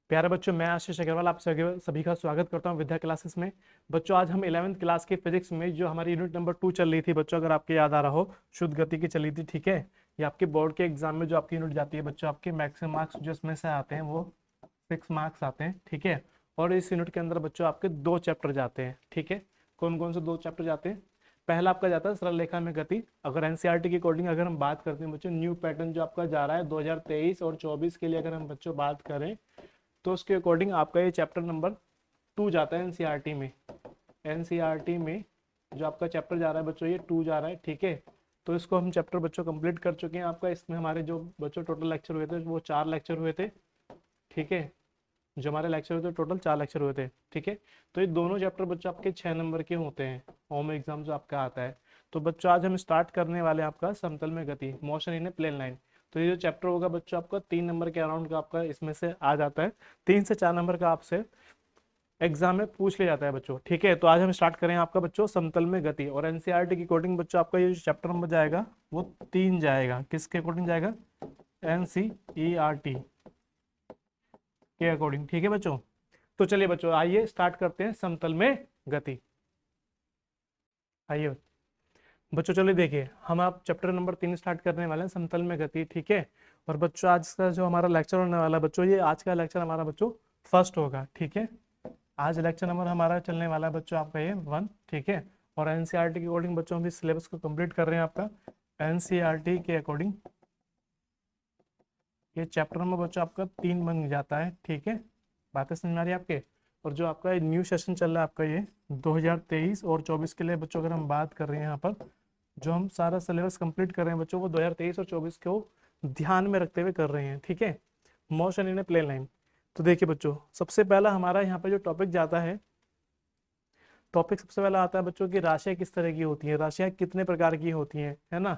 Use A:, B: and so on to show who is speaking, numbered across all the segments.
A: प्यारे बच्चों, मैं आशीष अग्रवाल आप सभी का स्वागत करता हूं विद्या क्लासेस में। बच्चों, आज हम 11वीं क्लास की फिजिक्स में जो हमारी यूनिट नंबर 2 चल रही थी बच्चों, अगर आपके याद आ रहा हो, शुद्ध गति की चली थी। ठीक है, ये आपके बोर्ड के एग्जाम में जो आपकी यूनिट जाती है बच्चों, आपके मैक्सिमम मार्क्स जो इसमें से आते हैं वो 6 मार्क्स आते हैं। ठीक है, और इस यूनिट के अंदर बच्चों आपके 2 चैप्टर जाते हैं। ठीक है, कौन कौन से 2 चैप्टर जाते हैं? पहला आपका जाता है सरल रेखा में गति। अगर एनसीईआरटी की अकॉर्डिंग अगर हम बात करते हैं बच्चों, न्यू पैटर्न जो आपका जा रहा है 2023 और 24 के लिए अगर हम बच्चों बात करें तो उसके अकॉर्डिंग आपका ये चैप्टर नंबर 2 जाता है एनसीईआरटी में। एनसीईआरटी में जो आपका चैप्टर जा रहा है बच्चों, ये 2 जा रहा है। ठीक है, तो इसको हम चैप्टर बच्चों कंप्लीट कर चुके हैं। आपका इसमें हमारे जो बच्चों टोटल लेक्चर हुए थे वो 4 लेक्चर हुए थे। ठीक है, जो हमारे लेक्चर हुए थे टोटल 4 लेक्चर हुए थे। ठीक है, तो ये दोनों चैप्टर बच्चों आपके 6 नंबर के होते हैं, होम एग्जाम जो आपका आता है। तो बच्चों आज हम स्टार्ट करने वाले हैं आपका समतल में गति, motion in a plane line. तो ये जो चैप्टर होगा बच्चों आपका 3 नंबर के अराउंड का आपका इसमें से आ जाता है। 3 से 4 नंबर का आपसे एग्जाम में पूछ लिया जाता है बच्चों। ठीक है, तो आज हम स्टार्ट करें आपका बच्चों समतल में गति, और एनसीईआरटी की अकॉर्डिंग बच्चों आपका ये जो चैप्टर नंबर जाएगा वो 3 जाएगा। किसके अकॉर्डिंग जाएगा? एनसीईआरटी के अकॉर्डिंग। ठीक है बच्चों, तो चलिए बच्चों आइए स्टार्ट करते हैं समतल में गति। आइए बच्चों, चलिए देखिए, हम आप चैप्टर नंबर 3 स्टार्ट करने वाले हैं समतल में गति। ठीक है, और बच्चों आज का जो हमारा लेक्चर होने वाला है बच्चों, ये आज का लेक्चर हमारा बच्चों फर्स्ट होगा। ठीक है, आज लेक्चर नंबर हमारा चलने वाला है बच्चों आपका ये 1। ठीक है, और एनसीईआरटी के अकॉर्डिंग बच्चों हम इस सिलेबस को कंप्लीट कर रहे हैं आपका एनसीईआरटी के अकॉर्डिंग। ये चैप्टर नंबर बच्चों आपका 3 बन जाता है। ठीक है, बातें समझ में आ रही है आपके? और जो आपका न्यू सेशन चल रहा है आपका ये 2023 और 24 के लिए बच्चों, अगर हम बात कर रहे हैं यहाँ पर जो हम सारा सिलेबस कंप्लीट कर रहे हैं बच्चों, वो 2023 और 24 को ध्यान में रखते हुए कर रहे हैं। ठीक है, motion in a plane line. तो देखिए बच्चों, सबसे पहला हमारा यहाँ पे जो टॉपिक जाता है, टॉपिक सबसे पहला आता है बच्चों की राशियाँ किस तरह की होती हैं, राशियाँ कितने प्रकार की होती हैं, है ना।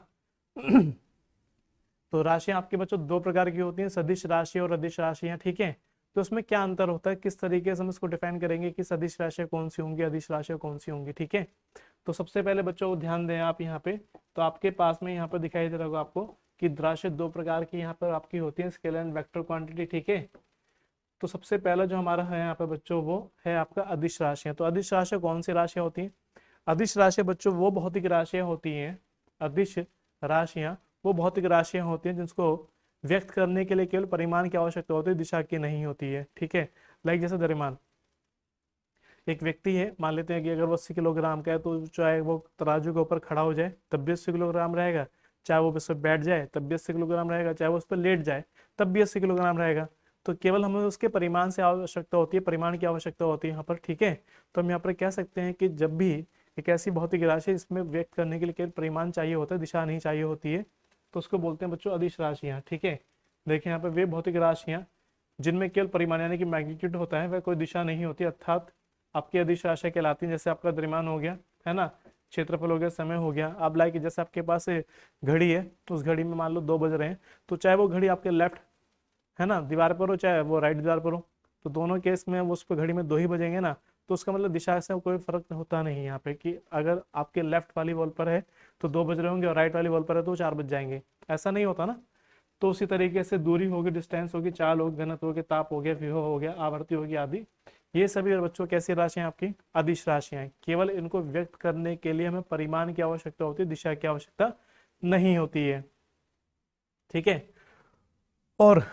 A: तो राशियां आपके बच्चों 2 प्रकार की होती हैं, सदिश राशि और अदिश राशियां। ठीक है, तो उसमें क्या अंतर होता है, किस तरीके से हम इसको डिफाइन करेंगे कि सदिश राशियां कौन सी होंगी, अदिश राशियां कौन सी होंगी। ठीक है, तो सबसे पहले बच्चों को ध्यान दें आप यहाँ पे, तो आपके पास में यहाँ पर दिखाई दे रहा होगा आपको कि राशि 2 प्रकार की यहाँ पर आपकी होती है, स्केलर एंड वेक्टर क्वांटिटी। ठीक है, तो सबसे पहला जो हमारा है यहाँ पे बच्चों वो है आपका अदिश राशियां। तो अदिश राशियां कौन सी राशियां होती हैं? अदिश राशियां बच्चों वो भौतिक राशियां होती हैं, अदिश राशियां वो भौतिक राशियां होती हैं जिसको व्यक्त करने के लिए केवल परिमाण की आवश्यकता होती है, दिशा की नहीं होती है। ठीक है, लाइक जैसे द्रव्यमान, एक व्यक्ति है, मान लेते हैं कि अगर वो 80 किलोग्राम का है, तो चाहे वो तराजू के ऊपर खड़ा हो जाए तब भी 80 किलोग्राम रहेगा, चाहे वो उस पर बैठ जाए तब भी 80 किलोग्राम रहेगा, चाहे वो उस पर लेट जाए तब भी 80 किलोग्राम रहेगा। तो केवल हमें उसके परिमाण से आवश्यकता होती है, परिमाण की आवश्यकता होती है यहाँ पर। ठीक है, तो हम यहाँ पर कह सकते हैं कि जब भी एक ऐसी भौतिक राशि इसमें व्यक्त करने के लिए केवल परिमाण चाहिए होता है, दिशा नहीं चाहिए होती है, तो उसको बोलते हैं बच्चों अदिश राशियाँ। ठीक है, देखिए यहाँ पर वे भौतिक राशियाँ जिनमें केवल परिमाण यानी कि मैग्नीट्यूड होता है, वह कोई दिशा नहीं होती, अर्थात आपकी अदिश राशियाँ कहलाती हैं। जैसे आपका द्रव्यमान हो गया, है ना, क्षेत्रफल हो गया, समय हो गया। अब लाइक जैसे आपके पास घड़ी है, तो उस घड़ी में मान लो 2 बज रहे हैं, तो चाहे वो घड़ी आपके लेफ्ट, है ना, दीवार पर हो, चाहे वो राइट दीवार पर हो, तो दोनों केस में वो उस पर घड़ी में 2 ही बजेंगे ना। तो उसका मतलब दिशा से कोई फर्क होता नहीं है यहाँ पे, कि अगर आपके लेफ्ट वाली वॉल पर है तो 2 बज रहे होंगे और राइट वाली वॉल पर है तो 4 बज जाएंगे, ऐसा नहीं होता ना। तो उसी तरीके से दूरी होगी, डिस्टेंस होगी, चाल होगी, घनत्व हो गया, ताप हो गया, विभव हो गया, आवृत्ति होगी आदि, ये सभी बच्चों कैसी राशियां आपकी अदिश राशियां हैं। केवल इनको व्यक्त करने के लिए हमें परिमाण की आवश्यकता होती है, दिशा की आवश्यकता नहीं होती है। ठीक है, और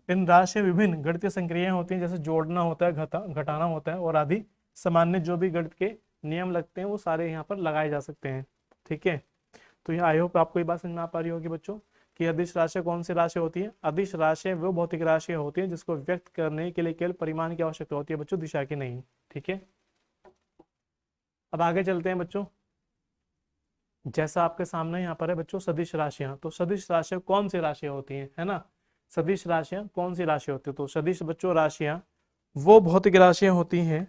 A: इन राशि विभिन्न गणितीय संक्रियाएं होती हैं, जैसे जोड़ना होता है, घटाना होता है और आदि सामान्य जो भी गणित के नियम लगते हैं वो सारे यहाँ पर लगाए जा सकते हैं। ठीक है, तो यहाँ आई होप आपको ये बात समझ में आ पा रही होगी बच्चों कि अदिश राशि कौन सी राशि होती है। अदिश राशि वो भौतिक राशि होती है जिसको व्यक्त करने के लिए केवल परिमाण की आवश्यकता होती है बच्चों, दिशा की नहीं। ठीक है, अब आगे चलते हैं बच्चों। जैसा आपके सामने यहाँ पर है बच्चों सदिश राशियां, तो सदिश राशियां कौन सी राशियां होती हैं, है ना, सदिश राशियां कौन सी राशि होती है? तो सदिश बच्चों राशियां वो भौतिक राशियां होती हैं,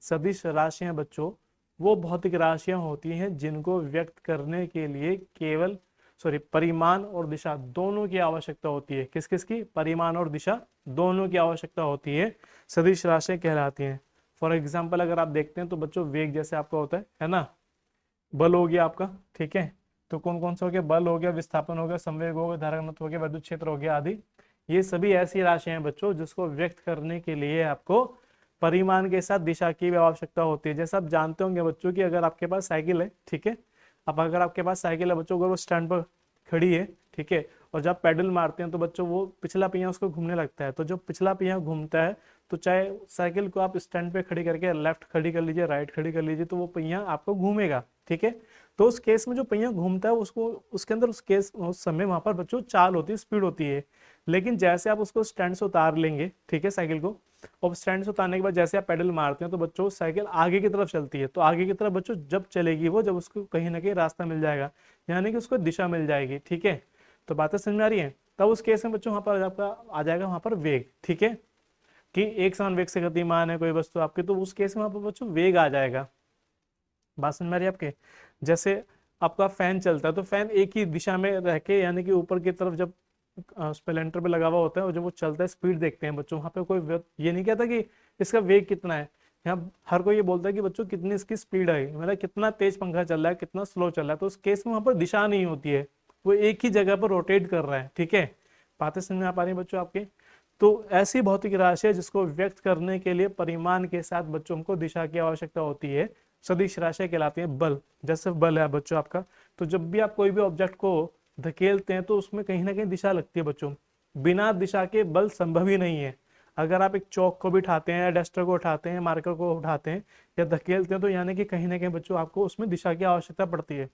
A: सदिश राशियां बच्चों वो भौतिक राशियां होती हैं जिनको व्यक्त करने के लिए केवल परिमाण और दिशा दोनों की आवश्यकता होती है। किस किस की? परिमाण और दिशा दोनों की आवश्यकता होती है, सदिश राशियां कहलाती हैं। फॉर एग्जाम्पल अगर आप देखते हैं तो बच्चों वेग जैसे आपका होता है ना, बल हो गया आपका। ठीक है, तो कौन कौन सा हो गया? बल हो गया, विस्थापन हो गया, संवेग हो गया, धारा घनत्व हो गया, विद्युत क्षेत्र हो गया आदि। ये सभी ऐसी राशियां हैं बच्चों जिसको व्यक्त करने के लिए आपको परिमाण के साथ दिशा की भी आवश्यकता होती है। जैसे आप जानते होंगे बच्चों कि अगर आपके पास साइकिल है, ठीक है, अब अगर आपके पास साइकिल है बच्चों, अगर वो स्टैंड पर खड़ी है, ठीक है, और जब पैडल मारते हैं तो बच्चों वो पिछला पहिया उसको घूमने लगता है, तो जो पिछला पहिया घूमता है, तो चाहे साइकिल को आप स्टैंड पे खड़ी करके लेफ्ट खड़ी कर लीजिए, राइट खड़ी कर लीजिए, तो वो पहिया आपको घूमेगा, ठीक है। तो उस केस में जो पहिया घूमता है उसको, उसके अंदर उस समय वहां पर बच्चों चाल होती है, स्पीड होती है। लेकिन जैसे आप उसको स्टैंड से उतार लेंगे, ठीक है, साइकिल को, और स्टैंड से उतारने के बाद जैसे आप पेडल मारते हैं तो बच्चों साइकिल आगे की तरफ चलती है। तो आगे की तरफ बच्चों जब चलेगी वो, जब उसको कहीं ना कहीं रास्ता मिल जाएगा, यानी कि उसको दिशा मिल जाएगी, ठीक है। तो बातें समझ में आ रही है। तब उस केस में बच्चों वहां पर आपका आ जाएगा वहां पर वेग, ठीक है, कि एक समान वेग से गतिमान है कोई वस्तु आपकी, तो उस केस में वहां पर बच्चों वेग आ जाएगा। बात समझ में आ रही है आपके। जैसे आपका फैन चलता है तो फैन एक ही दिशा में रह के, यानी कि ऊपर की तरफ जब स्प्लेंडर पे लगा हुआ होता है और जब वो चलता है, स्पीड देखते हैं बच्चों, वहां पे कोई ये नहीं कहता कि इसका वेग कितना है। यहाँ हर कोई ये बोलता है कि बच्चों कितनी इसकी स्पीड है, मतलब कितना तेज पंखा चल रहा है, कितना स्लो चल रहा है। तो उस केस में वहां पर दिशा नहीं होती है, वो एक ही जगह पर रोटेट कर रहा है, ठीक है। बातें समझ में आ पा रही है बच्चों आपके। तो ऐसी भौतिक राशि है जिसको व्यक्त करने के लिए परिमाण के साथ बच्चों हमको दिशा की आवश्यकता होती है। सदिश राशियां कहलाती हैं बल। जैसे बल है बच्चों आपका, तो जब भी आप कोई भी ऑब्जेक्ट को धकेलते हैं तो उसमें कहीं ना कहीं दिशा लगती है बच्चों। बिना दिशा के बल संभव ही नहीं है। अगर आप एक चौक को भी उठाते हैं, या डस्टर को उठाते हैं, मार्कर को उठाते हैं या धकेलते हैं, तो यानी कि कहीं ना कहीं बच्चों आपको उसमें दिशा की आवश्यकता पड़ती है।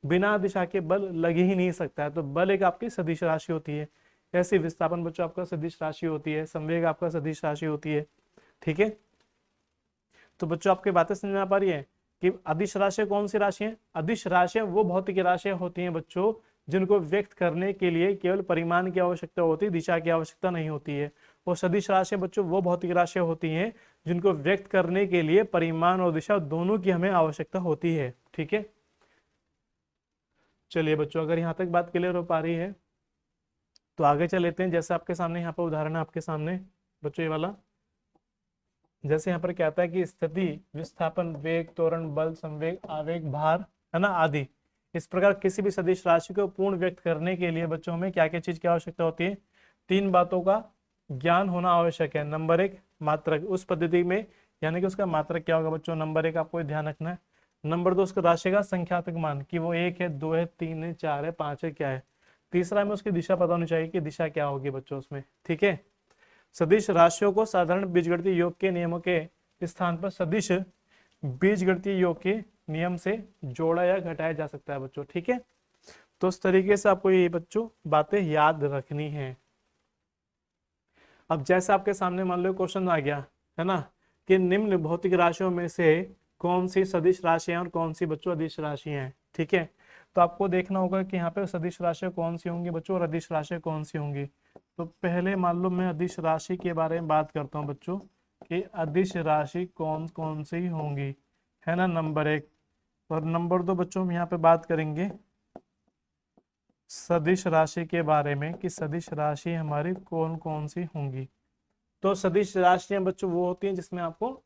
A: बिना दिशा के बल लग ही नहीं सकता है। तो बल एक आपकी सदिश राशि होती है। ऐसी विस्थापन बच्चों आपका सदिश राशि होती है, संवेग आपका सदिश राशि होती है, ठीक है। तो बच्चों आपकी बातें समझ में आ पा रही है कि अदिश राशियां कौन सी राशि है। अदिश राशियां वो भौतिक राशियां होती हैं बच्चों जिनको व्यक्त करने के लिए केवल परिमाण की आवश्यकता होती है, दिशा की आवश्यकता नहीं होती है। और सदिश राशियां बच्चों वो भौतिक राशियां होती हैं जिनको व्यक्त करने के लिए परिमाण और दिशा दोनों की हमें आवश्यकता होती है, ठीक है। चलिए बच्चों, अगर यहाँ तक बात क्लियर हो पा रही है तो आगे चल लेते हैं। जैसे आपके सामने यहाँ पर उदाहरण है आपके सामने बच्चों, ये वाला। जैसे यहाँ पर क्या आता है कि स्थिति, विस्थापन, वेग, त्वरण, बल, संवेग, आवेग, भार, है ना, आदि। इस प्रकार किसी भी सदिश राशि को पूर्ण व्यक्त करने के लिए बच्चों में क्या क्या चीज की आवश्यकता होती है। तीन बातों का ज्ञान होना आवश्यक है। नंबर एक, मात्रक, उस पद्धति में यानी कि उसका मात्रक क्या होगा बच्चों, नंबर एक आपको ध्यान रखना है। नंबर दो, उसका राशि का संख्यात्मक मान, कि वो एक है, दो है, तीन है, चार है, पांच है, क्या है। तीसरा में उसकी दिशा पता होनी चाहिए कि दिशा क्या होगी बच्चों उसमें, ठीक है। सदिश राशियों को साधारण बीजगणितीय योग के नियमों के स्थान पर सदिश बीजगणितीय योग के नियम से जोड़ा या घटाया जा सकता है बच्चों, ठीक है। तो इस तरीके से आपको ये बच्चों बातें याद रखनी है। अब जैसे आपके सामने मान लो क्वेश्चन आ गया, है ना, कि निम्न भौतिक राशियों में से कौन सी सदिश राशियां और कौन सी बच्चों अदिश राशियां हैं, ठीक है। तो आपको देखना होगा कि यहाँ पे सदिश राशियां कौन सी होंगी बच्चों और अदिश राशियां कौन सी होंगी। तो पहले मान लो मैं अदिश राशि के बारे में बात करता हूँ बच्चों, कि अदिश राशि कौन कौन सी होंगी, है ना, नंबर एक। और नंबर दो बच्चों हम यहाँ पे बात करेंगे सदिश राशि के बारे में, कि सदिश राशि हमारी कौन कौन सी होंगी। तो सदिश राशियां बच्चों वो होती हैं जिसमें आपको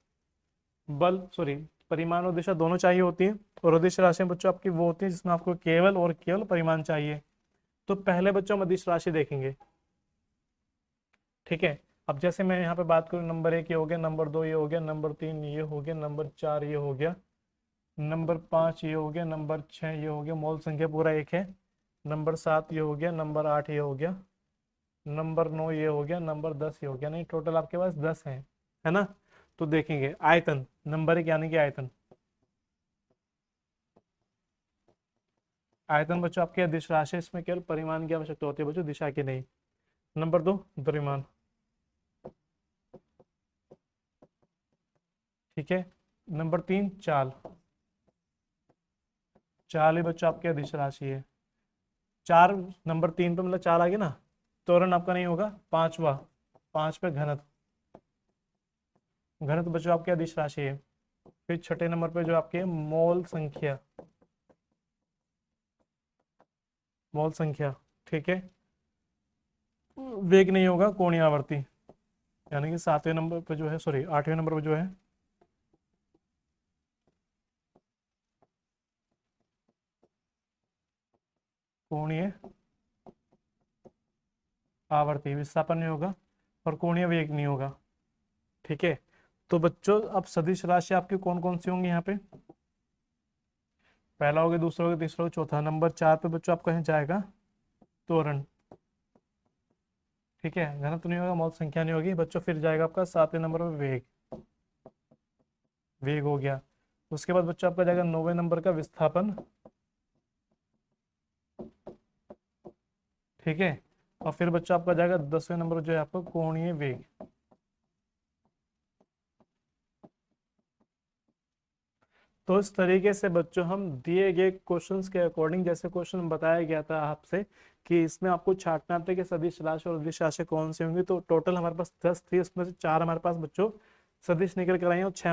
A: बल, सॉरी, परिमाण और दिशा दोनों चाहिए होती हैं। और अदिश राशियां बच्चों आपकी वो होती हैं जिसमें आपको केवल और केवल परिमाण चाहिए। तो पहले बच्चों हम अदिश राशि देखेंगे, ठीक है। अब जैसे मैं यहाँ पे बात करूँ, नंबर एक ये हो गया, नंबर दो ये हो गया, नंबर तीन ये हो गया, नंबर चार ये हो गया, नंबर पाँच ये हो गया, नंबर छः ये हो गया, मोल संख्या पूरा एक है, नंबर सात ये हो गया, नंबर आठ ये हो गया, नंबर नौ ये हो गया, नंबर दस ये हो गया। नहीं, टोटल आपके पास 10 है ना। तो देखेंगे आयतन, नंबर एक यानी कि आयतन। आयतन बच्चों आपके अदिश राशि, इसमें केवल परिमाण की आवश्यकता होती है बच्चों, दिशा की नहीं। नंबर दो, द्रव्यमान, ठीक है। नंबर तीन, चाल। चाल ही बच्चों आपके अदिश राशि है। चार, नंबर तीन पे मतलब चाल आ गया ना। त्वरण आपका नहीं होगा। पांचवा, पांच पे घनत्व, घनत्व बच्चों आपके अदिश राशि है। फिर छठे नंबर पे जो आपके मोल संख्या, मोल संख्या, ठीक है। वेग नहीं होगा, कोणीय आवर्ती, यानी कि सातवें नंबर पे जो है, सॉरी आठवें नंबर पे जो है कोणीय आवर्ती, विस्थापन नहीं होगा और कोणीय वेग नहीं होगा। ठीक है, तो बच्चों अब सदिश राशि आपकी कौन कौन सी होंगी यहाँ पे? पहला हो गया, दूसरा हो गया, तीसरा हो गया, चौथा। नंबर 4 पे बच्चों आपका यहाँ जाएगा त्वरण। ठीक है, घनत्व नहीं होगा, मौलिक संख्या नहीं होगी बच्चों। फिर जाएगा आपका 7वें नंबर पे वेग, वेग हो गया। उसके बाद बच्चों आपका जाएगा 9वें नंबर का विस्थापन। ठीक है, और फिर बच्चों आपका जाएगा 10वें नंबर जो है आपका कोणीय वेग। तो इस तरीके से बच्चों हम दिए गए क्वेश्चंस के अकॉर्डिंग, जैसे क्वेश्चन बताया गया था आपसे कि इसमें आपको छांटना था कि सदिश राशि और अदिश राशि कौन सी होंगी, तो टोटल हमारे पास 10 थी, उसमें से 4 हमारे पास बच्चों सदिश निकल कर आए हैं और 6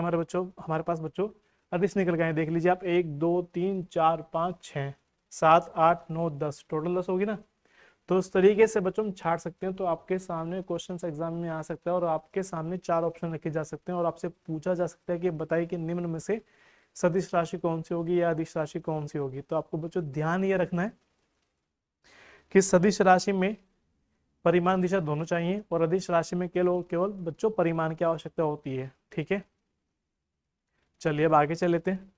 A: हमारे पास बच्चों अदिश निकल गए हैं। देख लीजिए आप, 1 2 3 4 5 6 7 8 9 10, टोटल 10 होगी ना। तो इस तरीके से बच्चों हम छाट सकते हैं। तो आपके सामने क्वेश्चन एग्जाम में आ सकता है और आपके सामने 4 ऑप्शन रखे जा सकते हैं और आपसे पूछा जा सकता है कि बताइए कि निम्न में से सदिश राशि कौन सी होगी या अदिश राशि कौन सी होगी। तो आपको बच्चों ध्यान ये रखना है कि सदिश राशि में परिमाण दिशा दोनों चाहिए और अदिश राशि में केवल बच्चों परिमाण की आवश्यकता होती है। ठीक है, चलिए अब आगे चल लेते हैं।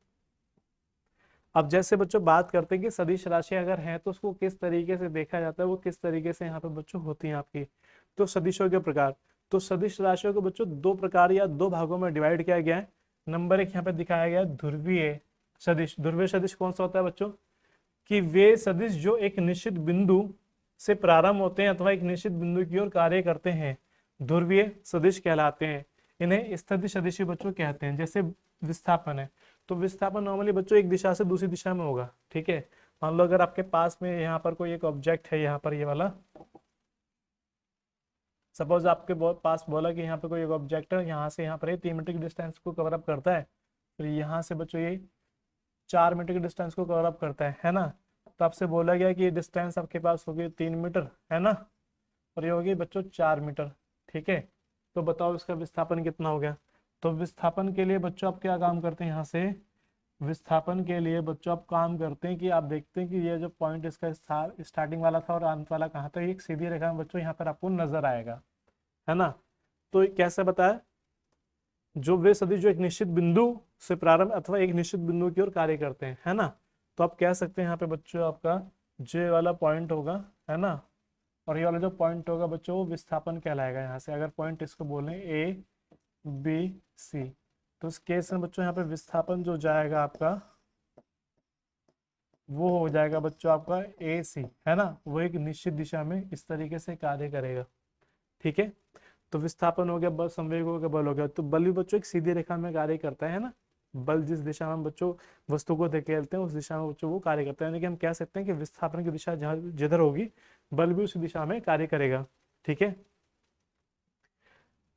A: अब जैसे बच्चों बात करते हैं कि सदिश राशि अगर है तो उसको किस तरीके से देखा जाता है, वो किस तरीके से यहाँ पे बच्चों होती हैं आपकी। तो सदिशों के प्रकार, तो सदिश राशियों को बच्चों 2 प्रकार या 2 भागों में डिवाइड किया गया है। नंबर 1 यहाँ पे दिखाया गया है ध्रुवीय सदिश। ध्रुवीय सदिश कौन सा होता है बच्चों? कि वे सदिश जो एक निश्चित बिंदु से प्रारंभ होते हैं अथवा एक निश्चित बिंदु की ओर कार्य करते हैं, ध्रुवीय सदिश कहलाते हैं। इन्हें स्थिति सदिश बच्चों कहते हैं। जैसे विस्थापन है, तो विस्थापन नॉर्मली बच्चों एक दिशा से दूसरी दिशा में होगा। ठीक है, मान लो अगर आपके पास में यहाँ पर कोई एक ऑब्जेक्ट है, यहाँ पर ये वाला, सपोज आपके पास बोला कि यहाँ पे कोई एक ऑब्जेक्ट है, यहाँ से यहाँ पर 3 मीटर की डिस्टेंस को कवर अप करता है, फिर यहाँ से बच्चों ये 4 मीटर की डिस्टेंस को कवर अप करता है ना। तो आपसे बोला गया कि ये डिस्टेंस आपके पास होगी 3 मीटर, है ना, और ये होगी बच्चों 4 मीटर। ठीक है, तो बताओ इसका विस्थापन कितना हो गया। तो विस्थापन के लिए बच्चों आप क्या काम करते हैं, यहाँ से विस्थापन के लिए बच्चों आप काम करते हैं कि आप देखते हैं कि ये जो पॉइंट इसका स्टार्टिंग वाला था और अंत वाला कहाँ था, एक सीधी रेखा में बच्चों यहाँ पर आपको नजर आएगा, है ना। तो ये कैसे बताया, जो वे सदिश जो एक निश्चित बिंदु से प्रारंभ अथवा एक निश्चित बिंदु की ओर कार्य करते हैं, है ना। तो आप कह सकते हैं यहाँ पे बच्चों आपका जे वाला पॉइंट होगा, है ना, और ये वाला जो पॉइंट होगा बच्चों वो विस्थापन कहलाएगा। यहाँ से अगर पॉइंट इसको बोलें ए बी सी, तो इस केस में बच्चों यहाँ पे विस्थापन जो जाएगा आपका वो हो जाएगा बच्चों आपका ए सी, है ना। वो एक निश्चित दिशा में इस तरीके से कार्य करेगा। ठीक है, तो विस्थापन हो गया, बल संवेग हो गया, बल हो गया। तो बल भी बच्चों एक सीधी रेखा में कार्य करता है ना। बल जिस दिशा में बच्चों वस्तु को धकेलते हैं उस दिशा में बच्चों वो कार्य करता है, यानी कि हम कह सकते हैं कि विस्थापन की दिशा जहाँ जिधर होगी बल भी उसी दिशा में कार्य करेगा। ठीक है,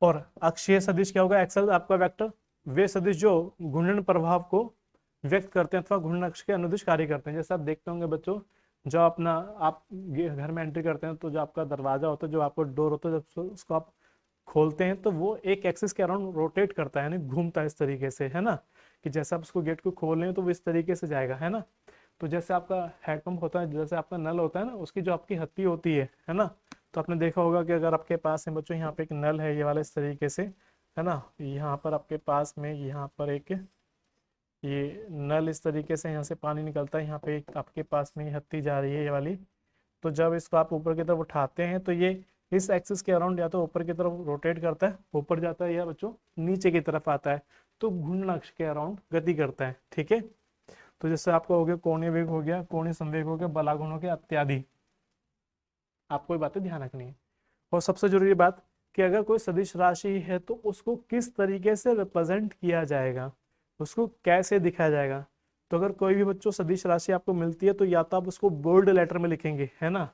A: और अक्षीय सदिश क्या होगा, एक्सल आपका वेक्टर। वे सदिश जो घूर्णन प्रभाव को व्यक्त करते हैं अथवा घूर्णन अक्ष के अनुदिश कार्य करते हैं। जैसे आप देखते होंगे बच्चों, जब अपना आप घर में एंट्री करते हैं तो जो आपका दरवाजा होता है, जो आपका डोर होता है, जब उसको आप खोलते हैं तो वो एक एक्सिस के अराउंड रोटेट करता है, यानी घूमता है इस तरीके से, है ना। कि जैसे आप उसको गेट को खोल रहे हैं तो वो इस तरीके से जाएगा, है ना। तो जैसे आपका हैंडपंप होता है, जैसे आपका नल होता है ना, उसकी जो आपकी हत्ती होती है ना। तो आपने देखा होगा कि अगर आपके पास है बच्चों यहाँ पे एक नल है ये वाला इस तरीके से, है ना, यहाँ पर आपके पास में यहाँ पर एक ये नल इस तरीके से यहाँ से पानी निकलता है, यहाँ पे एक आपके पास में हत्ती जा रही है ये वाली। तो जब इसको आप ऊपर की तरफ उठाते हैं तो ये इस एक्सिस के अराउंड या तो ऊपर की तरफ रोटेट करता है, ऊपर जाता है, या बच्चों नीचे की तरफ आता है, तो घूर्णन अक्ष के अराउंड गति करता है। ठीक है, तो जैसे आपका हो गया कोणीय वेग हो गया, कोणीय संवेग हो गया, बलागुण हो गया इत्यादि। आपको ये बातें ध्यान रखनी है। और सबसे जरूरी बात कि अगर कोई सदिश राशि है तो उसको किस तरीके से रिप्रेजेंट किया जाएगा, उसको कैसे दिखाया जाएगा। तो अगर कोई भी बच्चों सदिश राशि आपको मिलती है तो या तो आप उसको बोल्ड लेटर में लिखेंगे, है ना।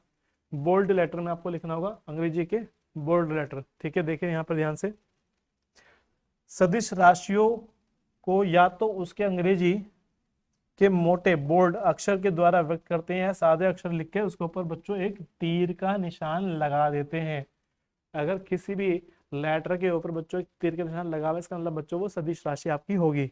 A: बोल्ड लेटर में आपको लिखना होगा, अंग्रेजी के बोल्ड लेटर। ठीक है, देखिए यहाँ पर ध्यान से, सदिश राशियों को या तो उसके अंग्रेजी के मोटे बोल्ड अक्षर के द्वारा व्यक्त करते हैं या सादे अक्षर लिख के उसके ऊपर बच्चों एक तीर का निशान लगा देते हैं। अगर किसी भी लेटर के ऊपर बच्चों एक तीर का निशान लगा हुआ, इसका मतलब बच्चों वो सदिश राशि आपकी होगी,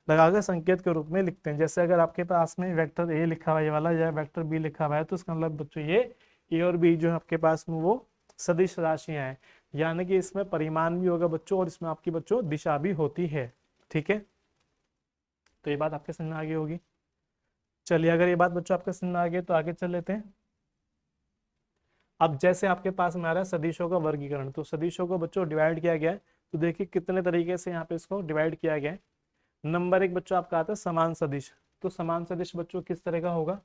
A: लगाकर संकेत के रूप में लिखते हैं। जैसे अगर आपके पास में वेक्टर ए लिखा हुआ है ये वाला, या वेक्टर बी लिखा हुआ है, तो इसका मतलब बच्चों ये ए और बी जो है आपके पास में वो सदिश राशियां हैं, यानी कि इसमें परिमाण भी होगा बच्चों और इसमें आपकी बच्चों दिशा भी होती है। ठीक है, तो ये बात आपके समझ में आ गई होगी। चलिए, अगर ये बात बच्चों आपके समझ में आ गई तो आगे चल लेते हैं। अब जैसे आपके पास में आ रहा है सदिशों का वर्गीकरण, तो सदिशों को बच्चों डिवाइड किया गया है। तो देखिए कितने तरीके से यहाँ पे इसको डिवाइड किया गया है। नंबर एक बच्चों आपका आता है समान सदिश। तो समान सदिश बच्चों किस तरह का होगा?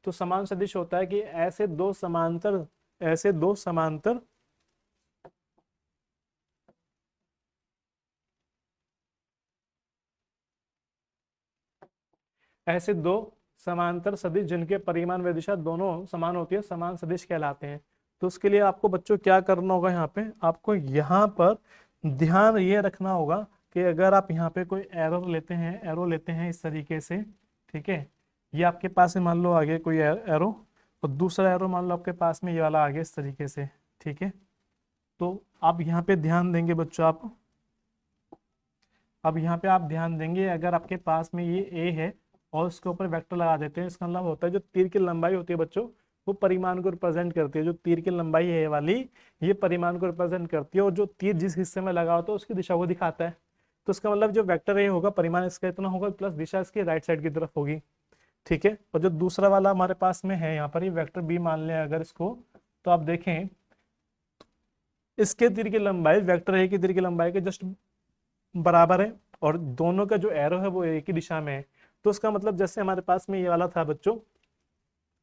A: तो समान सदिश होता है कि ऐसे दो समांतर ऐसे दो समांतर ऐसे दो समांतर सदिश जिनके परिमाण व दिशा दोनों समान होती है, समान सदिश कहलाते हैं। तो उसके लिए आपको बच्चों क्या करना होगा, यहाँ पे आपको यहाँ पर ध्यान ये रखना होगा कि अगर आप यहाँ पे कोई एरो लेते हैं इस तरीके से, ठीक है, ये आपके पास में मान लो आगे कोई एरो और दूसरा एरो मान लो आपके पास में ये वाला आगे इस तरीके से, ठीक है। तो आप यहाँ पे ध्यान देंगे बच्चों, अब यहाँ पे आप ध्यान देंगे, अगर आपके पास में ये ए है और उसके ऊपर वेक्टर लगा देते हैं, इसका मतलब होता है जो तीर की लंबाई होती है बच्चों वो परिमाण को रिप्रेजेंट करती है। जो तीर की लंबाई है वाली, ये परिमाण को रिप्रेजेंट करती है और जो तीर जिस हिस्से में लगा होता है उसकी दिशा को दिखाता है। तो इसका मतलब जो वेक्टर ए होगा परिमाण इसका इतना होगा प्लस दिशा इसकी राइट साइड की तरफ होगी, ठीक है। और जो दूसरा वाला हमारे पास में है यहाँ पर ये वेक्टर बी मान लें अगर इसको, तो आप देखें इसके तीर की लंबाई वेक्टर ए की तीर की लंबाई के जस्ट बराबर है और दोनों का जो एरो है वो एक ही दिशा में है। तो उसका मतलब जैसे हमारे पास में ये वाला था बच्चों,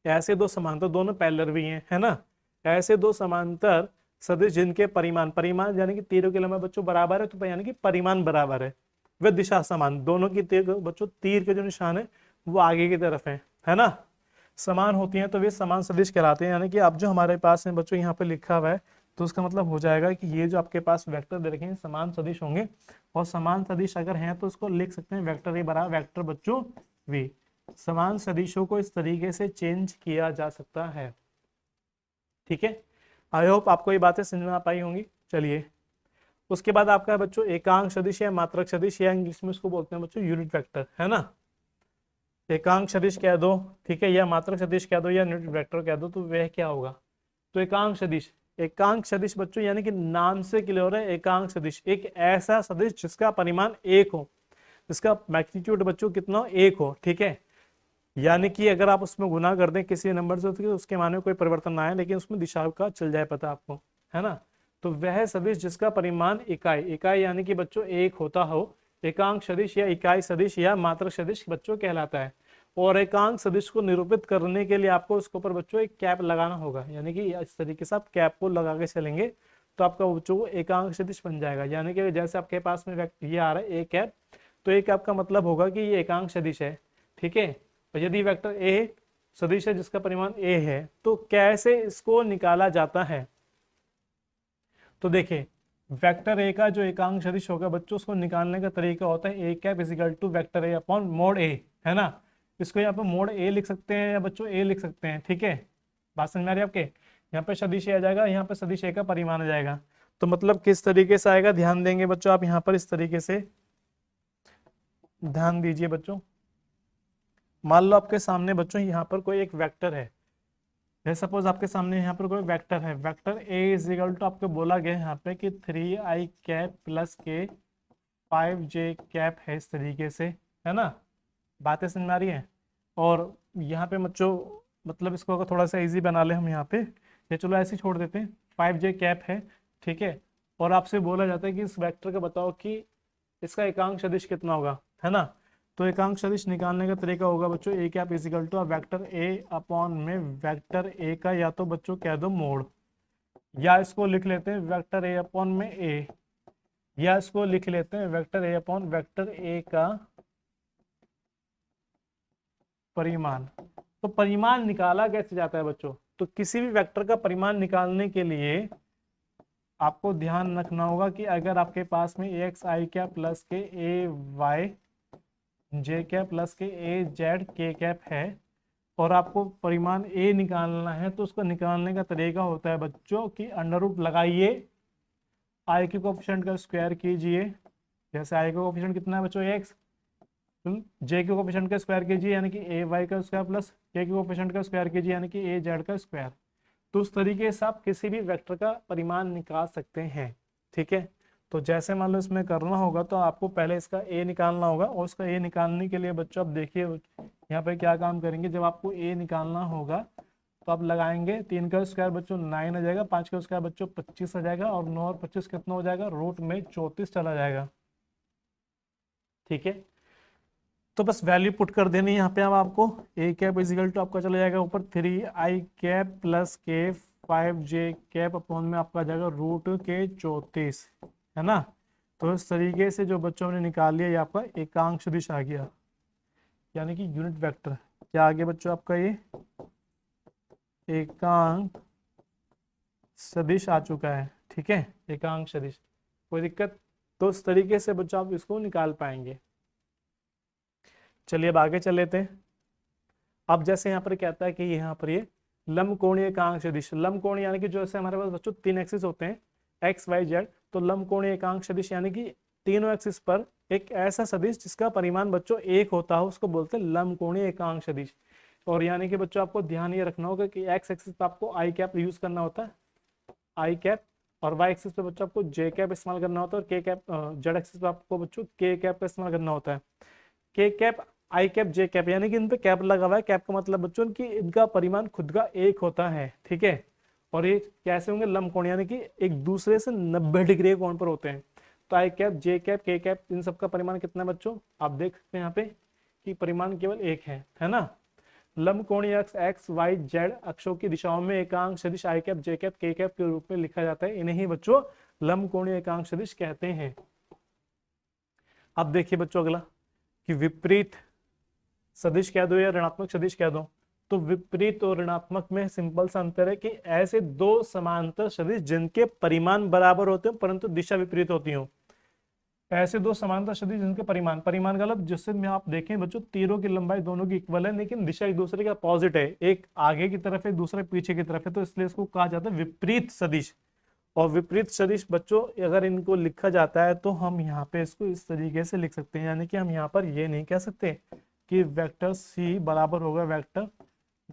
A: ऐसे दो समांतर दोनों पैरेलल भी हैं, है ना, ऐसे दो समांतर सदिश जिनके परिमाण परिमाण यानी कि तीरों की लंबाई बच्चों बराबर है, तो यानी कि परिमाण बराबर है, वे दिशा समान, दोनों की तीर बच्चों तीर के जो निशान है वो आगे की तरफ है ना, समान होती हैं तो वे समान सदिश कहलाते हैं। यानी कि अब जो हमारे पास में बच्चों यहाँ पे लिखा हुआ है तो उसका मतलब हो जाएगा कि ये जो आपके पास वेक्टर दे रखे हैं समान सदिश होंगे और समान सदिश अगर हैं तो उसको लिख सकते हैं वेक्टर ए बराबर वेक्टर बच्चों वी। समान सदिशों को इस तरीके से चेंज किया जा सकता है, ठीक है। आई होप आपको ये बातें समझ में आ पाई होंगी। चलिए, उसके बाद आपका बच्चों एकांक सदिश या मात्रक सदिश या इंग्लिश में उसको बोलते हैं बच्चों यूनिट वेक्टर, है ना। एकांक सदिश कह दो, ठीक है, या मात्रक सदिश कह दो या यूनिट वेक्टर कह दो, तो वह क्या होगा? तो एकांक सदिश बच्चों यानी कि नाम से क्लियर है, एकांक सदिश एक ऐसा सदिश जिसका परिमाण एक हो, जिसका मैग्नीट्यूड बच्चों कितना हो, एक हो, ठीक है। यानी कि अगर आप उसमें गुना कर दें किसी नंबर से तो उसके मान में कोई परिवर्तन ना आए लेकिन उसमें दिशा का चल जाए पता आपको, है ना। तो वह सदिश जिसका परिमाण इकाई यानी कि बच्चों एक होता हो, एकांक सदिश या इकाई सदिश या मात्रक सदिश बच्चों कहलाता है। और एकांक सदिश को निरूपित करने के लिए आपको उसके ऊपर बच्चों एक कैप लगाना होगा, यानी कि इस तरीके से आप कैप को लगा के चलेंगे तो आपका बच्चों को एकांक सदिश बन जाएगा। यानी कि जैसे आपके पास में ये आ रहा है एक कैप, तो एक कैप का मतलब होगा कि ये एकांक सदिश है, ठीक है। और यदि वेक्टर ए सदिश है जिसका परिमाण ए है, तो कैसे इसको निकाला जाता है? तो देखिए वेक्टर ए का जो एकांक सदिश होगा बच्चों उसको निकालने का तरीका होता है a cap is equal to vector a upon mod a, है ना। इसको यहाँ पे मोड ए लिख सकते हैं या बच्चों ए लिख सकते हैं, ठीक है। बात समझ में आ रही है आपके? यहाँ पे सदिश ए आ जाएगा, यहाँ पे सदिश ए का परिमाण आ जाएगा। तो मतलब किस तरीके से आएगा ध्यान देंगे बच्चों आप यहाँ पर, इस तरीके से ध्यान दीजिए बच्चों। मान लो आपके सामने बच्चों यहाँ पर कोई एक वेक्टर है, सपोज आपके सामने यहाँ पर कोई वेक्टर है, vector A is equal to आपको बोला गया यहाँ पे कि 3i कैप प्लस के 5j कैप है, इस तरीके से, है ना। बातें समझ में आ रही है? और यहाँ पे बच्चों मतलब इसको अगर थोड़ा सा इजी बना ले हम यहाँ पे, ये चलो ऐसे ही छोड़ देते हैं, 5j कैप है, ठीक है। और आपसे बोला जाता है कि इस वेक्टर का बताओ कि इसका एकांक सदिश कितना होगा, है ना। तो एकांक सदिश निकालने का तरीका होगा बच्चों a cap is equal to vector a upon में वेक्टर ए का या तो बच्चों कह दो मोड, या इसको लिख लेते हैं वेक्टर ए अपॉन में ए, या इसको लिख लेते हैं vector a upon vector a का परिमाण। तो परिमाण निकाला कैसे जाता है बच्चों? तो किसी भी वेक्टर का परिमाण निकालने के लिए आपको ध्यान रखना होगा कि अगर आपके पास में एक्स आई क्या प्लस के ए वाई जे कैप प्लस के ए जेड के कैप है और आपको परिमाण ए निकालना है, तो उसको निकालने का तरीका होता है बच्चों कि अंडर रूट लगाइए, आई के कोएफिशिएंट का स्क्वायर कीजिए, जैसे आई का कोएफिशिएंट कितना है बच्चों एक्स, जे के कोएफिशिएंट का स्क्वायर कीजिए यानी कि ए वाई का स्क्वायर प्लस के कोएफिशिएंट का स्क्वायर कीजिए यानी कि ए जेड का स्क्वायर। तो उस तरीके से आप किसी भी वेक्टर का परिमाण निकाल सकते हैं। ठीक है, तो जैसे मान लो इसमें करना होगा तो आपको पहले इसका ए निकालना होगा, और इसका ए निकालने के लिए बच्चों आप देखिए यहाँ पे क्या काम करेंगे। जब आपको ए निकालना होगा तो आप लगाएंगे 3 का स्क्वायर बच्चों 9 आ जाएगा, 5 का स्क्वायर बच्चों 25 आ जाएगा, और 9 और 25 कितना हो जाएगा, रूट में 34 चला जाएगा। ठीक है, तो बस वैल्यू पुट कर देनी है यहाँ पे। अब आपको ए कैप इजिकल टू आपका चला जाएगा ऊपर 3i कैप प्लस के 5j कैप अपॉन में आपका आ जाएगा रूट के 34, है ना। तो इस तरीके से जो बच्चों ने निकाल लिया ये आपका एकांक सदिश आ गया, यानी कि यूनिट वेक्टर। क्या आ गया बच्चों आपका ये एकांक सदिश आ चुका है। ठीक है, एकांक सदिश, कोई दिक्कत। तो इस तरीके से बच्चों आप इसको निकाल पाएंगे। चलिए अब आगे चल लेते हैं। अब जैसे यहाँ पर कहता है कि यहाँ पर ये लंबकोणीय एकांक सदिश, लंबकोणीय यानी कि जो ऐसे हमारे पास बच्चों 3 एक्सिस होते हैं एक्स वाई जेड, तो लंबकोणीय एकांक सदिश यानी कि तीनों एक्सिस पर एक ऐसा सदिश जिसका परिमाण बच्चों एक होता हो उसको बोलते हैं लंबकोणीय एकांक सदिश। और यानी कि बच्चों आपको ध्यान ये रखना होगा कि एक्स एक्सिस पर आपको आई कैप यूज करना होता है, आई कैप, और वाई एक्सिस पे बच्चों आपको जे कैप इस्तेमाल करना होता है, और के कैप जेड एक्सिस पे आपको बच्चों के कैप का इस्तेमाल करना होता है। के कैप, आई कैप, जे कैप, यानी कि इन पे कैप लगा हुआ है। कैप का मतलब बच्चों कि इनका परिमाण खुद का एक होता है। ठीक है, और ये कैसे होंगे, लंबकोण, यानी कि एक दूसरे से 90 डिग्री के कोण पर होते हैं। तो आई कैप, जे कैप, के कैप, इन सबका परिमाण कितना है बच्चों, आप देख सकते हैं यहाँ पे कि परिमाण केवल एक है ना। लंबकोणीय अक्ष एक्स वाई जेड अक्षों की दिशाओं में एकांक सदिश आई कैप, जे कैप, के कैप के रूप में लिखा जाता है। इन्हें ही बच्चों लंबकोणीय एकांक सदिश कहते हैं। अब देखिए बच्चों अगला कि विपरीत सदिश कह दो या ऋणात्मक सदिश कह दो। तो विपरीत और ऋणात्मक में सिंपल सा अंतर है कि ऐसे दो समांतर सदिश जिनके परिमाण बराबर होते हो परंतु दिशा विपरीत होती हो। ऐसे दो समांतर सदिश जिनके परिमाण का मतलब जिससे में आप देखें बच्चों तीरों की लंबाई दोनों की इक्वल है लेकिन दिशा एक दूसरे के अपोजिट है, एक आगे की तरफ है दूसरा पीछे की तरफ है, तो इसलिए इसको कहा जाता है विपरीत सदिश। और विपरीत सदिश बच्चों अगर इनको लिखा जाता है तो हम यहाँ पे इसको इस तरीके से लिख सकते हैं, यानी कि हम यहाँ पर ये नहीं कह सकते कि वेक्टर सी बराबर होगा वेक्टर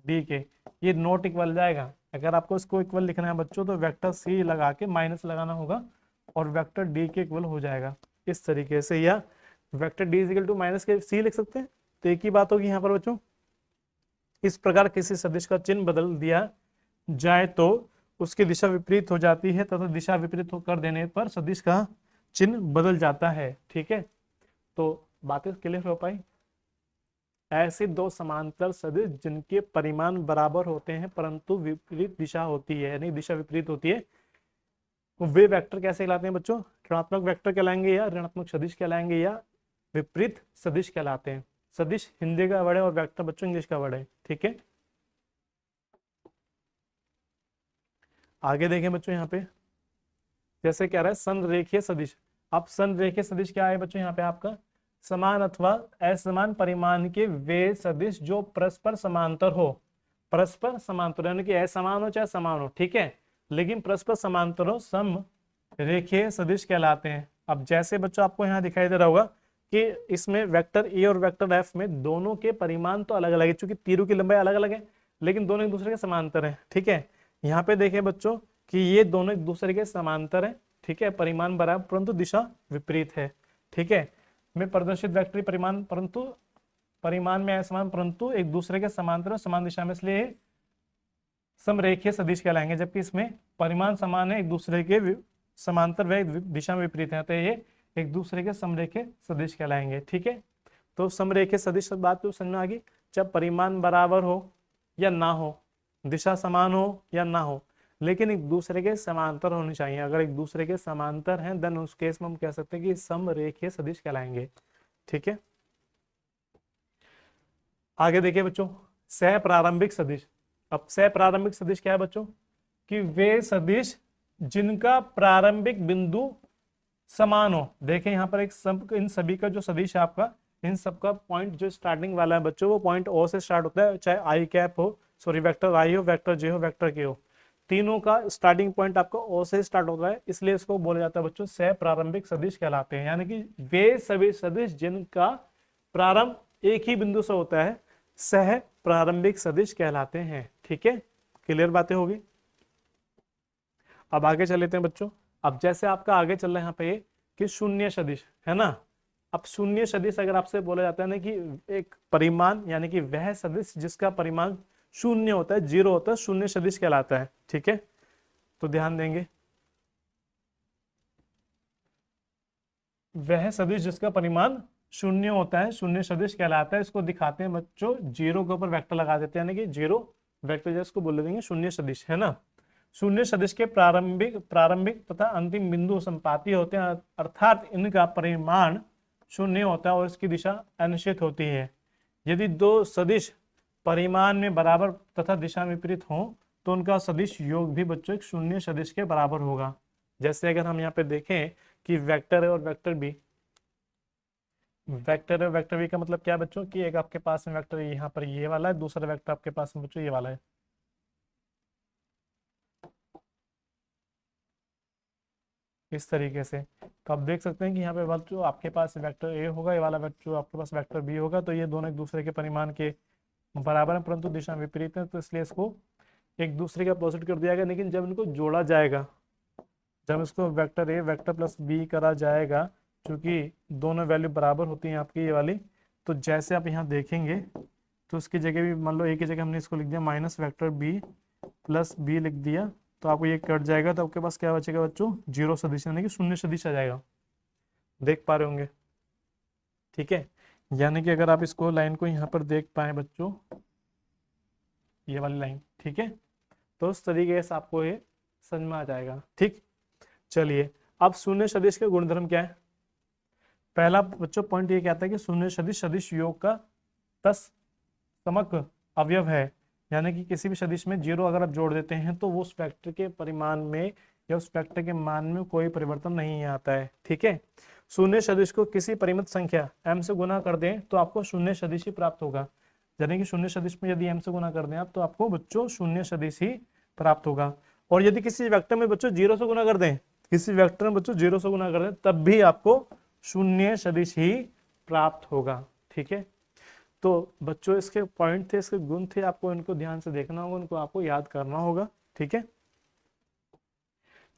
A: डी के, ये नॉट इक्वल जाएगा। अगर आपको इसको इक्वल लिखना है बच्चों तो वेक्टर सी लगा के माइनस लगाना होगा और वेक्टर डी के इक्वल हो जाएगा इस तरीके से, या vector D is equal to minus के सी लिख सकते हैं। तो एक ही बात होगी यहाँ पर बच्चों। इस प्रकार किसी सदिश का चिन्ह बदल दिया जाए तो उसकी दिशा विपरीत हो जाती है तथा दिशा विपरीत कर देने पर सदिश का चिन्ह बदल जाता है। ठीक है, तो बातें क्लियर हो पाई। ऐसे दो समांतर सदिश जिनके परिमाण बराबर होते हैं परंतु विपरीत दिशा होती है, यानी दिशा विपरीत होती है, वे वेक्टर कैसे कहलाते हैं बच्चों, ऋणात्मक वेक्टर कहलाएंगे या ऋणात्मक सदिश कहलाएंगे या विपरीत सदिश कहलाते हैं। सदिश हिंदी का वर्ड है और वेक्टर बच्चों इंग्लिश का वर्ड है। ठीक है, आगे देखें बच्चों यहाँ पे जैसे क्या रहा है संरेखीय सदिश। अब संरेखीय सदिश क्या है बच्चों, यहाँ पे आपका समान अथवा असमान परिमाण के वे सदिश जो परस्पर समांतर हो, परस्पर समांतर यानी कि असमान हो चाहे समान हो, ठीक है, लेकिन परस्पर समांतर हो, सम रेखीय सदिश कहलाते हैं। अब जैसे बच्चों आपको यहाँ दिखाई दे रहा होगा कि इसमें वेक्टर ए और वेक्टर एफ में दोनों के परिमाण तो अलग अलग है, चूंकि तीरों की लंबाई अलग अलग है लेकिन दोनों एक दूसरे के समांतर है। ठीक है, यहाँ पे देखें बच्चों कि ये दोनों एक दूसरे के समांतर है, ठीक है, परिमाण बराबर परंतु दिशा विपरीत है। ठीक है, में प्रदर्शित वेक्टरी परिमाण परंतु परिमाण में असमान परंतु एक दूसरे के समांतर और समान दिशा में, इसलिए समरेखीय सदिश कहलाएंगे। जबकि इसमें परिमाण समान है एक दूसरे के समांतर व दिशा में विपरीत है तो ये एक दूसरे के समरेखीय सदिश कहलाएंगे। ठीक है, तो समरेखीय सदिश बात तो समझ में आ गई, जब परिमाण बराबर हो या ना हो, दिशा समान हो या ना हो, लेकिन एक दूसरे के समांतर होने चाहिए। अगर एक दूसरे के समांतर हैं देन उस केस में हम कह सकते हैं कि समरेखीय सदिश कहलाएंगे। ठीक है, आगे देखिए बच्चों सह प्रारंभिक सदिश। अब सह प्रारंभिक सदिश क्या है बच्चों, कि वे सदिश जिनका प्रारंभिक बिंदु समान हो। देखें यहाँ पर एक इन सभी का जो सदिश है आपका, इन सबका पॉइंट जो स्टार्टिंग वाला है बच्चों वो पॉइंट ओ से स्टार्ट होता है, चाहे आई कैप हो, सॉरी वेक्टर आई हो, वेक्टर जे हो, वेक्टर के हो, तीनों का स्टार्टिंग पॉइंट आपका ओ से स्टार्ट होता है, इसलिए इसको बोला जाता है बच्चों सह प्रारंभिक सदिश कहलाते हैं। यानी कि वे सभी सदिश जिनका प्रारंभ एक ही बिंदु से होता है सह प्रारंभिक सदिश कहलाते हैं। ठीक है, क्लियर बातें होगी। अब आगे चल लेते हैं बच्चों। अब जैसे आपका आगे चल रहा है यहाँ पे कि शून्य सदिश है ना। अब शून्य सदिश अगर आपसे बोला जाता है ना कि एक परिमाण यानी कि वह सदिश जिसका परिमाण शून्य होता है, जीरो होता है, शून्य सदिश कहलाता है। ठीक है, तो ध्यान देंगे, वह सदिश जिसका परिमाण शून्य होता है शून्य सदिश कहलाता है। इसको दिखाते हैं बच्चों, जीरो के ऊपर वेक्टर लगा देते हैं, यानी कि जीरो वेक्टर जिसको बोल देंगे शून्य सदिश है ना। शून्य सदिश के प्रारंभिक प्रारंभिक तथा अंतिम बिंदु संपाती होते हैं, अर्थात इनका परिमाण शून्य होता है और इसकी दिशा अनिश्चित होती है। यदि दो सदिश परिमाण में बराबर तथा दिशा में विपरीत हो तो उनका सदिश योग भी बच्चों एक शून्य सदिश के बराबर होगा। जैसे अगर हम यहाँ पे देखें कि वेक्टर है और वेक्टर बी, वेक्टर है वेक्टर बी का मतलब क्या है बच्चों कि एक आपके पास में वेक्टर यहाँ पर ये वाला है, दूसरा वेक्टर आपके पास में बच्चों ये वाला है। इस तरीके से तो आप देख सकते हैं कि यहाँ पे बच्चों आपके पास वेक्टर ए होगा, ये वाला बच्चों आपके पास वेक्टर बी होगा, तो ये दोनों एक दूसरे के परिमाण के बराबर है परंतु दिशा विपरीत है, तो इसलिए इसको एक दूसरे के अपोजिट कर दिया गया। लेकिन जब इनको जोड़ा जाएगा, जब इसको vector A vector plus B करा जाएगा, क्योंकि दोनों वैल्यू बराबर होती हैं आपकी ये वाली, तो जैसे आप यहाँ देखेंगे तो उसकी जगह भी मान लो ए की जगह हमने इसको लिख दिया minus vector B plus B लिख दिया, तो आपको ये कट जाएगा, तो आपके पास क्या बचेगा बच्चों, जीरो सदिश यानी कि शून्य सदिश आ जाएगा। देख पा रहे होंगे, ठीक है। यानी कि अगर आप इसको लाइन को यहाँ पर देख पाए बच्चों, ये वाली लाइन, ठीक है, तो उस तरीके से आपको ये समझ में आ जाएगा। ठीक, चलिए अब शून्य सदिश के गुणधर्म क्या है। पहला बच्चों पॉइंट ये कहता है कि शून्य सदिश सदिश योग का तत्समक अवयव है, यानी कि किसी भी सदिश में जीरो अगर आप जोड़ देते हैं तो वो उस वेक्टर के परिमाण में या उस वेक्टर के मान में कोई परिवर्तन नहीं आता है। ठीक है, शून्य सदिश को किसी परिमित संख्या m से गुना कर दें तो आपको शून्य सदिश ही प्राप्त होगा। यानी कि शून्य सदिश में यदि m से गुना कर दें आप तो आपको बच्चों शून्य सदिश ही प्राप्त होगा। और यदि किसी वेक्टर में बच्चों जीरो से गुना कर दें, किसी वेक्टर में बच्चों जीरो से गुना कर दें, तब भी आपको शून्य सदिश ही प्राप्त होगा। ठीक है, तो बच्चों इसके पॉइंट थे, इसके गुण थे, आपको इनको ध्यान से देखना होगा, उनको आपको याद करना होगा। ठीक है,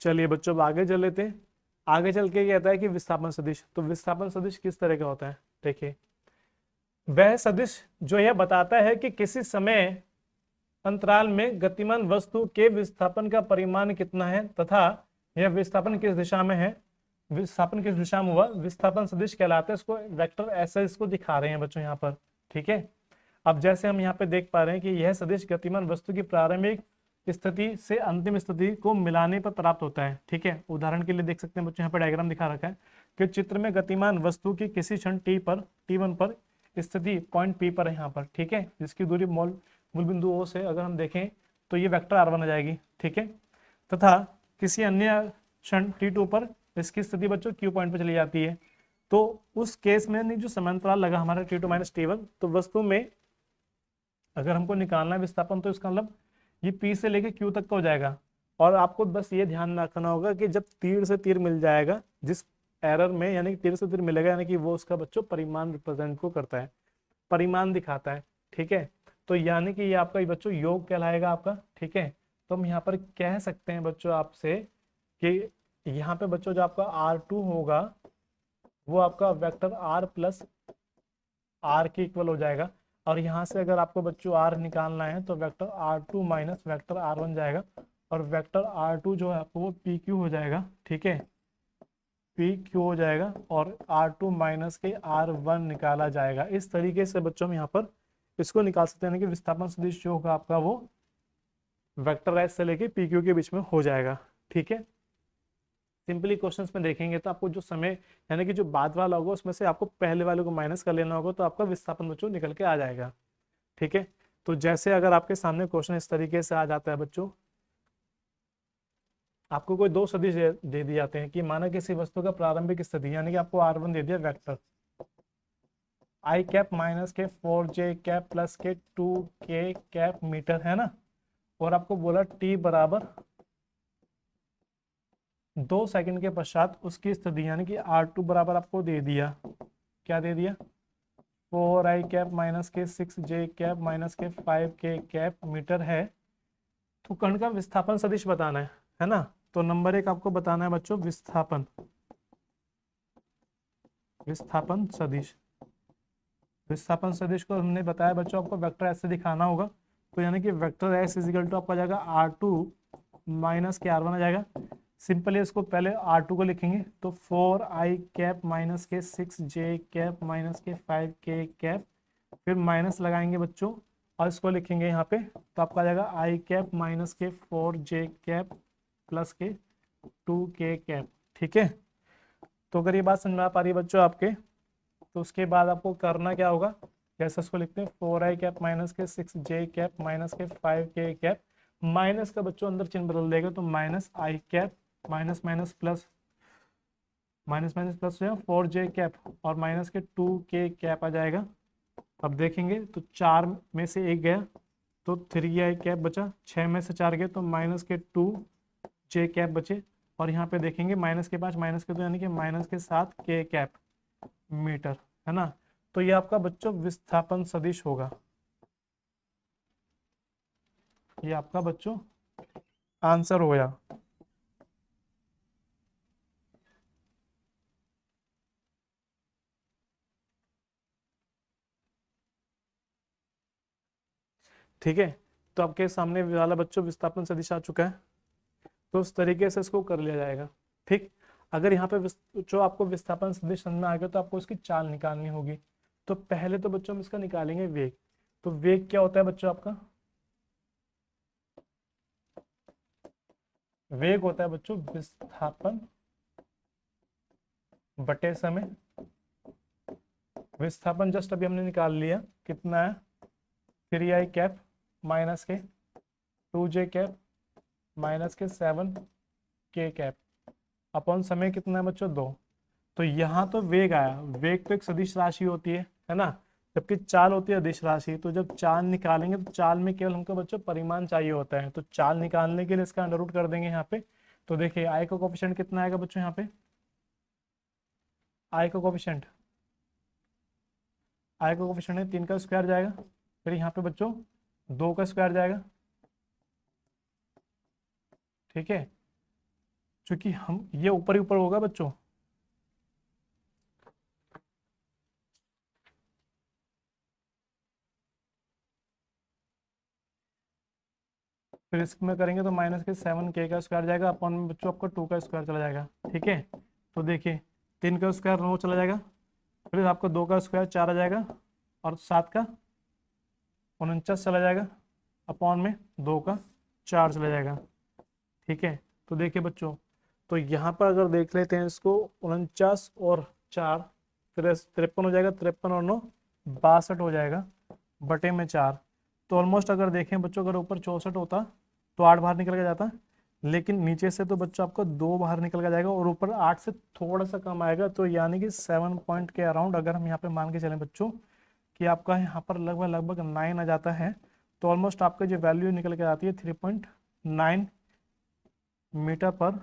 A: चलिए बच्चों आगे चल लेते हैं। आगे चल के कहता है कि विस्थापन सदिश, तो विस्थापन सदिश किस तरह का होता है। देखिए, वह सदिश जो यह बताता है कि किसी समय अंतराल में गतिमान वस्तु के विस्थापन का परिमाण कितना है तथा यह विस्थापन किस दिशा में है, विस्थापन किस दिशा में हुआ, विस्थापन सदिश कहलाता है। इसको वेक्टर ऐसे इसको दिखा रहे हैं बच्चों यहाँ पर। ठीक है, अब जैसे हम यहाँ पे देख पा रहे हैं कि यह सदिश गतिमान वस्तु की प्रारंभिक स्थिति से अंतिम स्थिति को मिलाने पर प्राप्त होता है। ठीक है, उदाहरण के लिए देख सकते हैं बच्चों यहाँ पर डायग्राम दिखा रखा है कि चित्र में गतिमान वस्तु की किसी क्षण T1 पर स्थिति पॉइंट P पर है यहाँ पर। ठीक है, जिसकी दूरी मूल बिंदु O से अगर हम देखें तो ये वेक्टर R1 आ जाएगी। ठीक है, तथा किसी अन्य क्षण T2 पर इसकी स्थिति बच्चों Q पॉइंट पर चली जाती है, तो उस केस में जो समांतराल लगा हमारा T2 माइनस T1, तो वस्तु में अगर हमको निकालना है विस्थापन तो इसका मतलब ये P से लेके Q तक का हो जाएगा। और आपको बस ये ध्यान रखना होगा कि जब तीर से तीर मिल जाएगा जिस एरर में, यानी कि तीर से तीर मिलेगा, यानी कि वो उसका बच्चों परिमाण रिप्रेजेंट को करता है, परिमाण दिखाता है। ठीक है, तो यानी कि ये आपका बच्चों योग कहलाएगा आपका। ठीक है, तो हम यहाँ पर कह सकते हैं बच्चों आपसे कि यहाँ पे बच्चों जो आपका R2 होगा वो आपका वेक्टर R प्लस R के इक्वल हो जाएगा। और यहाँ से अगर आपको बच्चों R निकालना है तो vector R2 minus vector R1 जाएगा, और वेक्टर R2 जो है आपको वो PQ हो जाएगा। ठीक है, PQ हो जाएगा और R2 माइनस के R1 निकाला जाएगा। इस तरीके से बच्चों हम यहाँ पर इसको निकाल सकते हैं कि विस्थापन सदिश जो होगा आपका वो वेक्टर S से लेके PQ के बीच में हो जाएगा। ठीक है, सिंपली क्वेश्चंस में देखेंगे तो आपको जो समय यानी कि जो बाद वाला होगा उसमें से आपको पहले वाले को माइनस कर लेना होगा, तो आपका विस्थापन बच्चों निकल के आ जाएगा। ठीक है, तो जैसे अगर आपके सामने क्वेश्चन इस तरीके से आ जाता है बच्चों, आपको कोई दो सदिश दे दिए जाते हैं कि माना किसी वस्तु का प्रारंभिक स्थिति, यानी कि आपको R1 दे दिया वेक्टर I कैप माइनस के 4J कैप प्लस के 2K कैप मीटर है ना, और आपको बोला T बराबर 2 सेकंड के पश्चात उसकी स्थिति, यानी कि R2 बराबर आपको दे दिया, क्या दे दिया, 4I कैप माइनस के 6J कैप माइनस के 5K कैप मीटर है। तो कण का विस्थापन सदिश बताना है ना। तो नंबर 1 आपको बताना है बच्चों विस्थापन, विस्थापन सदिश। विस्थापन सदिश को हमने बताया बच्चों आपको वेक्टर एस से दिखाना होगा, तो यानी कि वेक्टर एस इजिकल टू आपका जाएगा R2 माइनस के R1 आ जाएगा। सिंपली इसको पहले R2 को लिखेंगे तो 4i कैप माइनस के 6j कैप माइनस के 5k कैप, फिर माइनस लगाएंगे बच्चों और इसको लिखेंगे यहाँ पे, तो आपका आ जाएगा i कैप माइनस के 4j कैप प्लस के 2k कैप। ठीक है, तो अगर ये बात समझ में आ पा रही है बच्चों आपके, तो उसके बाद आपको करना क्या होगा, जैसे इसको लिखते हैं 4i कैप माइनस के 6j कैप माइनस के 5k कैप, माइनस का बच्चों अंदर चिन्ह बदल देगा तो minus i cap minus minus plus, minus minus plus हो जाएगा 4j कैप और माइनस के 2k कैप आ जाएगा। अब देखेंगे तो 4 में से 1 गया तो 3i कैप बचा, 6 में से 4 गए तो माइनस के 2j कैप बचे, और यहाँ पे देखेंगे माइनस के 5 माइनस के 2 यानी कि माइनस के 7k कैप मीटर, है ना। तो ये आपका बच्चों विस्थापन सदिश होगा, ये आपका बच्चों आंसर हो गया। ठीक है, तो आपके सामने वाला बच्चों विस्थापन सदिश आ चुका है, तो उस तरीके से इसको कर लिया जाएगा। ठीक, अगर यहाँ पे जो आपको विस्थापन सदिश समझ में आ गया तो आपको इसकी चाल निकालनी होगी। तो पहले तो बच्चों हम इसका निकालेंगे वेग। तो वेग क्या होता है बच्चों आपका, वेग होता है बच्चों विस्थापन बटे समय। विस्थापन जस्ट अभी हमने निकाल लिया, कितना है 3i कैप माइनस के 2j कैप माइनस के 7k कैप अपॉन समय कितना है बच्चों 2। तो यहाँ तो वेग आया, वेग तो एक सदिश राशि होती है ना, जबकि चाल होती है अदिश राशि। तो जब चाल निकालेंगे तो चाल में केवल हमको बच्चों परिमाण चाहिए होता है, तो चाल निकालने के लिए इसका अंडर रूट कर देंगे यहाँ पे। तो देखिए आई का कोफिशिएंट कितना आएगा बच्चों, यहाँ पे आई का कोफिशिएंट, आई का कोफिशिएंट है 3 का स्क्वायर जाएगा, फिर यहाँ पे बच्चों 2 का स्क्वायर जाएगा। ठीक है, क्योंकि हम ये ऊपर ही ऊपर होगा बच्चों, फिर इसमें करेंगे तो माइनस के 7k का स्क्वायर जाएगा अपॉन में बच्चों आपका 2 का स्क्वायर चला जाएगा। ठीक है, तो देखिए 3 का स्क्वायर 9 चला जाएगा, फिर आपका 2 का स्क्वायर 4 आ जाएगा और 7 का 49 चला जाएगा अपॉन में 2 का 4 चला जाएगा। ठीक है, तो देखिए बच्चों, तो यहाँ पर अगर देख लेते हैं इसको 49 और 4 फिर 53 हो जाएगा, 53 और 9 62 हो जाएगा बटे में 4। तो ऑलमोस्ट अगर देखें बच्चों, अगर ऊपर 64 होता तो 8 बाहर निकल के जाता, लेकिन नीचे से तो बच्चों आपका 2 बाहर निकल के जाएगा और ऊपर 8 से थोड़ा सा कम आएगा, तो यानी कि 7 पॉइंट के अराउंड अगर हम यहाँ पे मान के चलें बच्चों कि आपका यहाँ पर लगभग लगभग 9 आ जाता है, तो ऑलमोस्ट आपका जो वैल्यू निकल के आती है 3.9 मीटर पर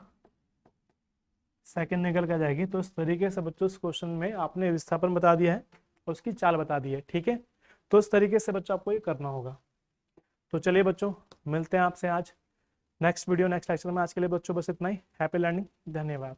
A: सेकेंड निकल के जाएगी। तो इस तरीके से बच्चों इस क्वेश्चन में आपने विस्थापन बता दिया है और उसकी चाल बता दी है। ठीक है, तो इस तरीके से बच्चों आपको ये करना होगा। तो चलिए बच्चों, मिलते हैं आपसे आज नेक्स्ट वीडियो नेक्स्ट लेक्चर में। आज के लिए बच्चों बस इतना ही। हैप्पी लर्निंग, धन्यवाद।